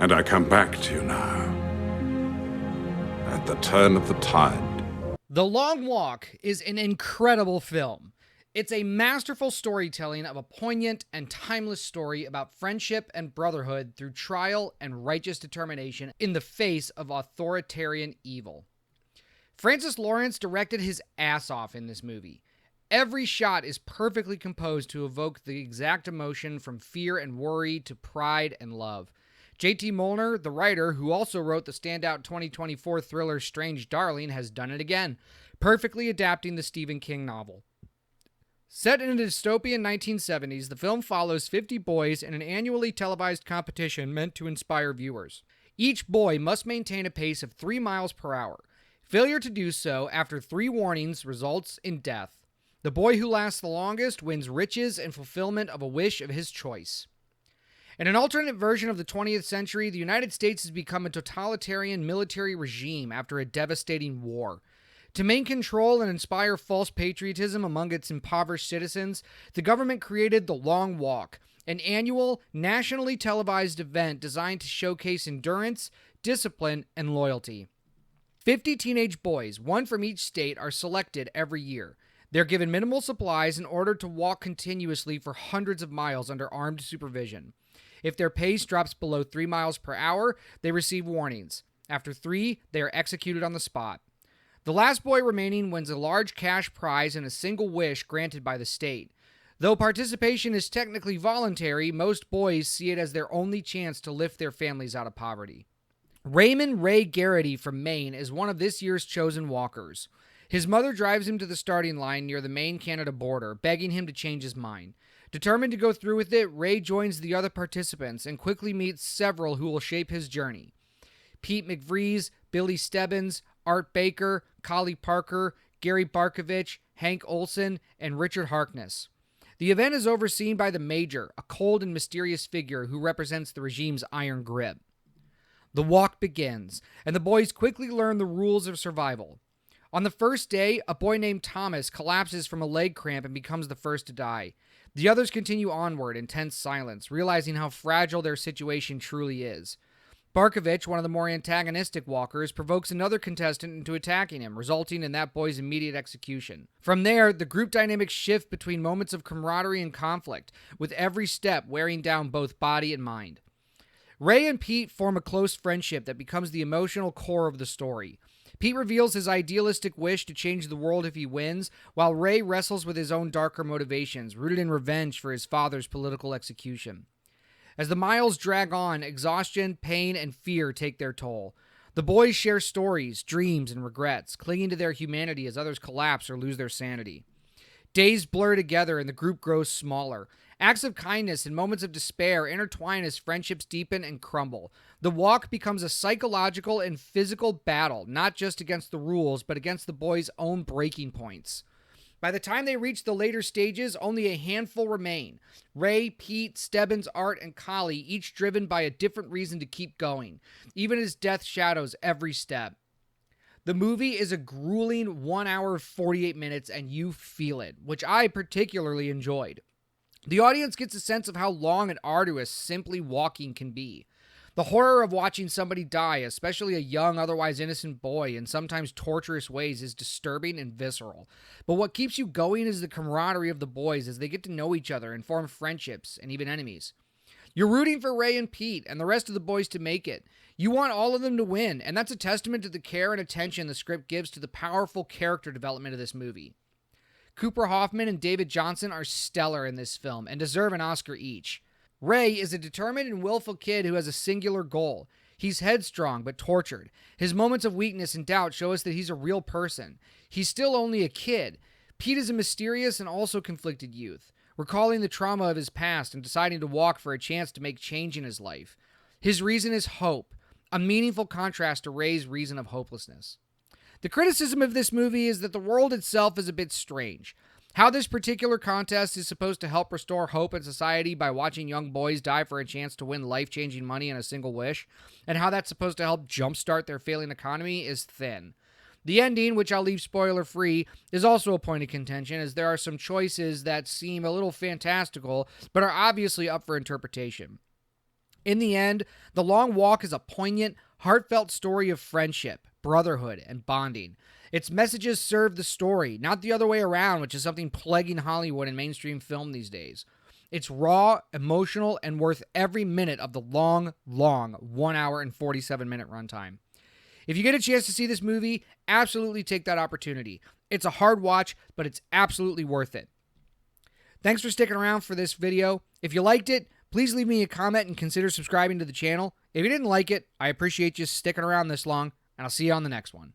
And I come back to you now, at the turn of the tide. The Long Walk is an incredible film. It's a masterful storytelling of a poignant and timeless story about friendship and brotherhood through trial and righteous determination in the face of authoritarian evil. Francis Lawrence directed his ass off in this movie. Every shot is perfectly composed to evoke the exact emotion from fear and worry to pride and love. JT Mollner, the writer, who also wrote the standout 2024 thriller Strange Darling, has done it again, perfectly adapting the Stephen King novel. Set in a dystopian 1970s, the film follows 50 boys in an annually televised competition meant to inspire viewers. Each boy must maintain a pace of 3 miles per hour. Failure to do so after 3 warnings results in death. The boy who lasts the longest wins riches and fulfillment of a wish of his choice. In an alternate version of the 20th century, the United States has become a totalitarian military regime after a devastating war. To maintain control and inspire false patriotism among its impoverished citizens, the government created the Long Walk, an annual, nationally televised event designed to showcase endurance, discipline, and loyalty. 50 teenage boys, one from each state, are selected every year. They're given minimal supplies in order to walk continuously for hundreds of miles under armed supervision. If their pace drops below 3 miles per hour, they receive warnings. After 3, they are executed on the spot. The last boy remaining wins a large cash prize and a single wish granted by the state. Though participation is technically voluntary, most boys see it as their only chance to lift their families out of poverty. Raymond Ray Garrity from Maine is one of this year's chosen walkers. His mother drives him to the starting line near the Maine-Canada border, begging him to change his mind. Determined to go through with it, Ray joins the other participants and quickly meets several who will shape his journey. Pete McVries, Billy Stebbins, Art Baker, Collie Parker, Gary Barkovich, Hank Olson, and Richard Harkness. The event is overseen by the Major, a cold and mysterious figure who represents the regime's iron grip. The walk begins, and the boys quickly learn the rules of survival. On the first day, a boy named Thomas collapses from a leg cramp and becomes the first to die. The others continue onward in tense silence, realizing how fragile their situation truly is. Barkovich, one of the more antagonistic walkers, provokes another contestant into attacking him, resulting in that boy's immediate execution. From there, the group dynamics shift between moments of camaraderie and conflict, with every step wearing down both body and mind. Ray and Pete form a close friendship that becomes the emotional core of the story. Pete reveals his idealistic wish to change the world if he wins, while Ray wrestles with his own darker motivations, rooted in revenge for his father's political execution. As the miles drag on, exhaustion, pain, and fear take their toll. The boys share stories, dreams, and regrets, clinging to their humanity as others collapse or lose their sanity. Days blur together and the group grows smaller. Acts of kindness and moments of despair intertwine as friendships deepen and crumble. The walk becomes a psychological and physical battle, not just against the rules, but against the boys' own breaking points. By the time they reach the later stages, only a handful remain. Ray, Pete, Stebbins, Art, and Collie, each driven by a different reason to keep going, even as death shadows every step. The movie is a grueling 1 hour 48 minutes, and you feel it, which I particularly enjoyed. The audience gets a sense of how long and arduous simply walking can be. The horror of watching somebody die, especially a young, otherwise innocent boy, in sometimes torturous ways, is disturbing and visceral. But what keeps you going is the camaraderie of the boys as they get to know each other and form friendships and even enemies. You're rooting for Ray and Pete and the rest of the boys to make it. You want all of them to win, and that's a testament to the care and attention the script gives to the powerful character development of this movie. Cooper Hoffman and David Jonsson are stellar in this film and deserve an Oscar each. Ray is a determined and willful kid who has a singular goal. He's headstrong but tortured. His moments of weakness and doubt show us that he's a real person. He's still only a kid. Pete is a mysterious and also conflicted youth, recalling the trauma of his past and deciding to walk for a chance to make change in his life. His reason is hope, a meaningful contrast to Ray's reason of hopelessness. The criticism of this movie is that the world itself is a bit strange. How this particular contest is supposed to help restore hope in society by watching young boys die for a chance to win life-changing money and a single wish, and how that's supposed to help jumpstart their failing economy is thin. The ending, which I'll leave spoiler-free, is also a point of contention, as there are some choices that seem a little fantastical, but are obviously up for interpretation. In the end, The Long Walk is a poignant, heartfelt story of friendship, brotherhood, and bonding. Its messages serve the story, not the other way around, which is something plaguing Hollywood and mainstream film these days. It's raw, emotional, and worth every minute of the long 1 hour and 47-minute runtime. If you get a chance to see this movie, absolutely take that opportunity. It's a hard watch, but it's absolutely worth it. Thanks for sticking around for this video. If you liked it, please leave me a comment and consider subscribing to the channel. If you didn't like it, I appreciate you sticking around this long, and I'll see you on the next one.